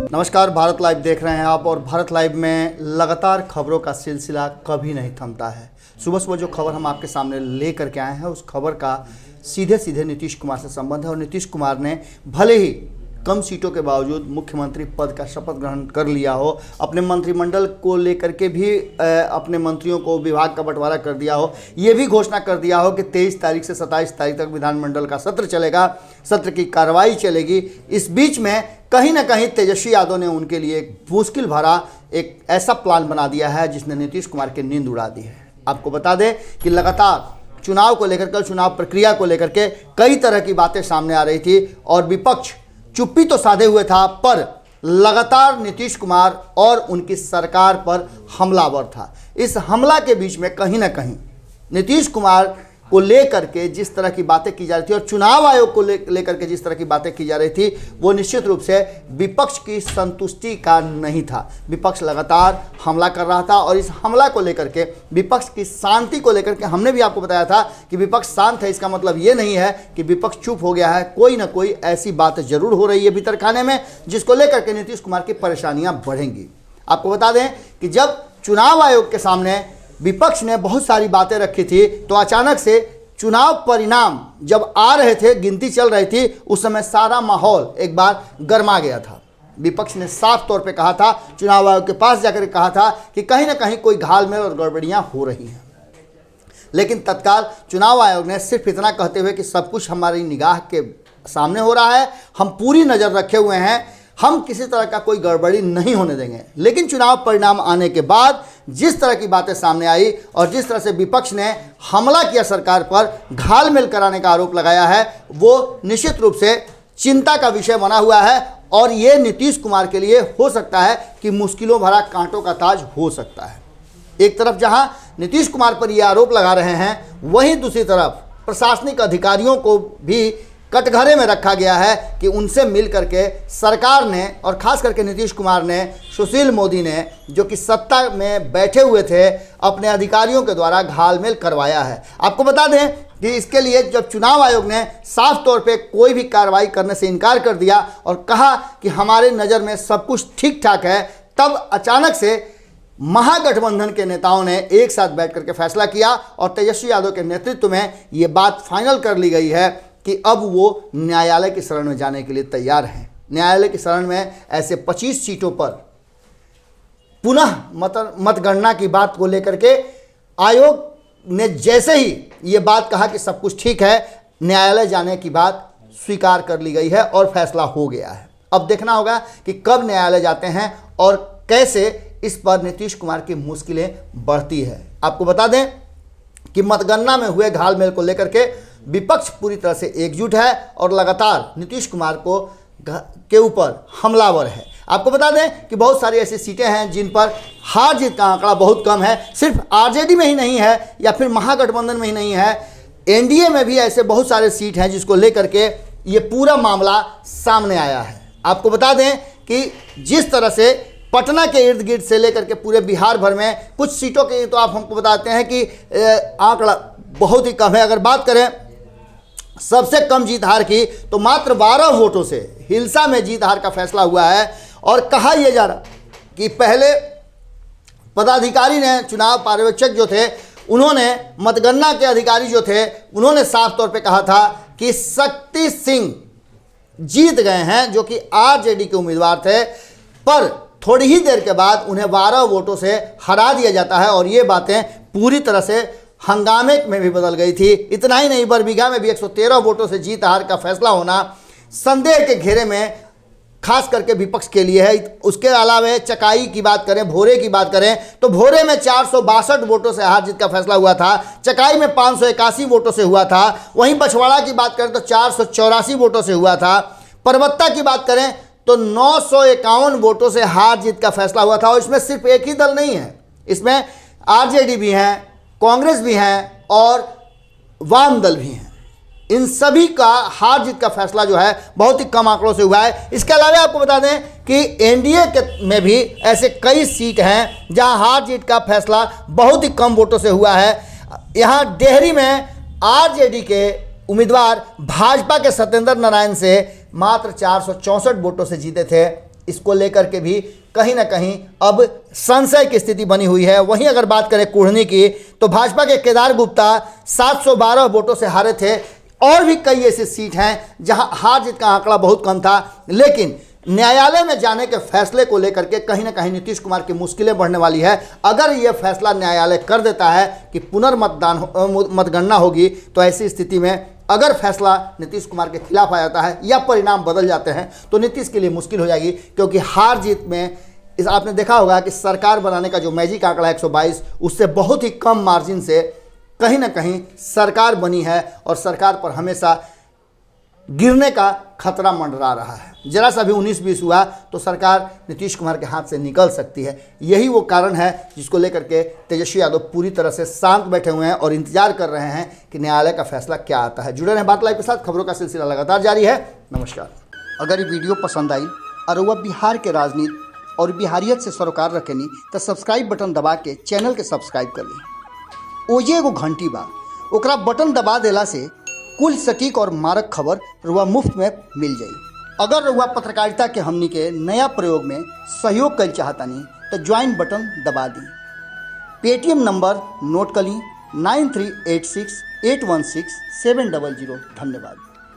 नमस्कार, भारत लाइव देख रहे हैं आप। और भारत लाइव में लगातार खबरों का सिलसिला कभी नहीं थमता है। सुबह सुबह जो खबर हम आपके सामने ले करके आए हैं, उस खबर का सीधे सीधे नीतीश कुमार से संबंध है। और नीतीश कुमार ने भले ही कम सीटों के बावजूद मुख्यमंत्री पद का शपथ ग्रहण कर लिया हो, अपने मंत्रिमंडल को लेकर के भी अपने मंत्रियों को विभाग का बंटवारा कर दिया हो, ये भी घोषणा कर दिया हो कि 23 तारीख से 27 तारीख तक विधानमंडल का सत्र चलेगा, सत्र की कार्रवाई चलेगी। इस बीच में कहीं ना कहीं तेजस्वी यादव ने उनके लिए एक मुश्किल भरा एक ऐसा प्लान बना दिया है जिसने नीतीश कुमार की नींद उड़ा दी है। आपको बता दें कि लगातार चुनाव को लेकर के, चुनाव प्रक्रिया को लेकर के कई तरह की बातें सामने आ रही थी और विपक्ष चुप्पी तो साधे हुए था, पर लगातार नीतीश कुमार और उनकी सरकार पर हमलावर था। इस हमला के बीच में कहीं ना कहीं नीतीश कुमार को लेकर के जिस तरह की बातें की जा रही थी और चुनाव आयोग को लेकर के जिस तरह की बातें की जा रही थी, वो निश्चित रूप से विपक्ष की संतुष्टि का नहीं था। विपक्ष लगातार हमला कर रहा था और इस हमला को लेकर के, विपक्ष की शांति को लेकर के हमने भी आपको बताया था कि विपक्ष शांत है। इसका मतलब ये नहीं है कि विपक्ष चुप हो गया है। कोई ना कोई ऐसी बात जरूर हो रही है भीतर खाने में, जिसको लेकर के नीतीश कुमार की परेशानियां बढ़ेंगी। आपको बता दें कि जब चुनाव आयोग के सामने विपक्ष ने बहुत सारी बातें रखी थी, तो अचानक से चुनाव परिणाम जब आ रहे थे, गिनती चल रही थी, उस समय सारा माहौल एक बार गर्मा गया था। विपक्ष ने साफ तौर पे कहा था, चुनाव आयोग के पास जाकर कहा था कि कहीं ना कहीं कोई घालमेल और गड़बड़ियां हो रही हैं। लेकिन तत्काल चुनाव आयोग ने सिर्फ इतना कहते हुए कि सब कुछ हमारी निगाह के सामने हो रहा है, हम पूरी नज़र रखे हुए हैं, हम किसी तरह का कोई गड़बड़ी नहीं होने देंगे। लेकिन चुनाव परिणाम आने के बाद जिस तरह की बातें सामने आई और जिस तरह से विपक्ष ने हमला किया सरकार पर, घालमेल कराने का आरोप लगाया है, वो निश्चित रूप से चिंता का विषय बना हुआ है। और ये नीतीश कुमार के लिए हो सकता है कि मुश्किलों भरा कांटों का ताज हो सकता है। एक तरफ जहां नीतीश कुमार पर ये आरोप लगा रहे हैं, वहीं दूसरी तरफ प्रशासनिक अधिकारियों को भी कटघरे में रखा गया है कि उनसे मिल करके सरकार ने और खास करके नीतीश कुमार ने, सुशील मोदी ने, जो कि सत्ता में बैठे हुए थे, अपने अधिकारियों के द्वारा घालमेल करवाया है। आपको बता दें कि इसके लिए जब चुनाव आयोग ने साफ तौर पे कोई भी कार्रवाई करने से इनकार कर दिया और कहा कि हमारे नज़र में सब कुछ ठीक ठाक है, तब अचानक से महागठबंधन के नेताओं ने एक साथ बैठ करके फैसला किया और तेजस्वी यादव के नेतृत्व में ये बात फाइनल कर ली गई है कि अब वो न्यायालय की शरण में जाने के लिए तैयार हैं। न्यायालय की शरण में ऐसे 25 सीटों पर पुनः मतगणना की बात को लेकर के आयोग ने जैसे ही ये बात कहा कि सब कुछ ठीक है, न्यायालय जाने की बात स्वीकार कर ली गई है और फैसला हो गया है। अब देखना होगा कि कब न्यायालय जाते हैं और कैसे इस पर नीतीश कुमार की मुश्किलें बढ़ती है। आपको बता दें कि मतगणना में हुए घालमेल को लेकर के विपक्ष पूरी तरह से एकजुट है और लगातार नीतीश कुमार को के ऊपर हमलावर है। आपको बता दें कि बहुत सारी ऐसी सीटें हैं जिन पर हार जीत का आंकड़ा बहुत कम है। सिर्फ आरजेडी में ही नहीं है या फिर महागठबंधन में ही नहीं है, एनडीए में भी ऐसे बहुत सारे सीट हैं जिसको लेकर के ये पूरा मामला सामने आया है। आपको बता दें कि जिस तरह से पटना के इर्द गिर्द से लेकर के पूरे बिहार भर में कुछ सीटों के तो आप हमको बताते हैं कि आंकड़ा बहुत ही कम है। अगर बात करें सबसे कम जीत हार की, तो मात्र 12 वोटों से हिलसा में जीत हार का फैसला हुआ है। और कहा यह जा रहा कि पहले पदाधिकारी ने, चुनाव पर्यवेक्षक जो थे, उन्होंने, मतगणना के अधिकारी जो थे, उन्होंने साफ तौर पे कहा था कि शक्ति सिंह जीत गए हैं, जो कि आरजेडी के उम्मीदवार थे, पर थोड़ी ही देर के बाद उन्हें 12 वोटों से हरा दिया जाता है। और ये बातें पूरी तरह से हंगामे में भी बदल गई थी। इतना ही नहीं, बरबीघा में भी 113 वोटों से जीत हार का फैसला होना संदेह के घेरे में खास करके विपक्ष के लिए है। उसके अलावा चकाई की बात करें, भोरे की बात करें, तो भोरे में 462 वोटों से हार जीत का फैसला हुआ था। चकाई में 581 वोटों से हुआ था। वहीं बछवाड़ा की बात करें तो 484 वोटों से हुआ था। परबत्ता की बात करें तो 951 वोटों से हार जीत का फैसला हुआ था। और इसमें सिर्फ एक ही दल नहीं है, इसमें आरजेडी भी हैं, कांग्रेस भी हैं और वाम दल भी हैं। इन सभी का हार जीत का फैसला जो है बहुत ही कम आंकड़ों से हुआ है। इसके अलावा आपको बता दें कि एनडीए के में भी ऐसे कई सीट हैं जहां हार जीत का फैसला बहुत ही कम वोटों से हुआ है। यहां डेहरी में आरजेडी के उम्मीदवार भाजपा के सत्येंद्र नारायण से मात्र 464 वोटों से जीते थे। इसको लेकर के भी कहीं ना कहीं अब संशय की स्थिति बनी हुई है। वहीं अगर बात करें कुढ़नी की, तो भाजपा के केदार गुप्ता 712 वोटों से हारे थे। और भी कई ऐसी सीट हैं जहां हार जीत का आंकड़ा बहुत कम था, लेकिन न्यायालय में जाने के फैसले को लेकर के कहीं ना कहीं नीतीश कुमार की मुश्किलें बढ़ने वाली है। अगर यह फैसला न्यायालय कर देता है कि मतगणना होगी, तो ऐसी स्थिति में अगर फैसला नीतीश कुमार के खिलाफ आ जाता है या परिणाम बदल जाते हैं, तो नीतीश के लिए मुश्किल हो जाएगी। क्योंकि हार जीत में आपने देखा होगा कि सरकार बनाने का जो मैजिक आंकड़ा 122, उससे बहुत ही कम मार्जिन से कहीं ना कहीं सरकार बनी है और सरकार पर हमेशा गिरने का खतरा मंडरा रहा है। जरा सा भी 19-20 हुआ तो सरकार नीतीश कुमार के हाथ से निकल सकती है। यही वो कारण है जिसको लेकर के तेजस्वी यादव पूरी तरह से शांत बैठे हुए हैं और इंतजार कर रहे हैं कि न्यायालय का फैसला क्या आता है। जुड़े रहें बात लाइव के साथ, खबरों का सिलसिला लगातार जारी है। नमस्कार। अगर ये वीडियो पसंद आई और वह बिहार के राजनीति और बिहारियत से सरोकार रखेनी तो सब्सक्राइब बटन दबा के चैनल के सब्सक्राइब कर ली। ओजे एगो घंटी बा, ओकरा बटन दबा देला से कुल सटीक और मारक खबर रुआ मुफ्त में मिल जाई। अगर रुआ पत्रकारिता के हमनी के नया प्रयोग में सहयोग कर चाहतानी तो ज्वाइन बटन दबा दी। पेटीएम नंबर नोट कर ली 9386816700। धन्यवाद।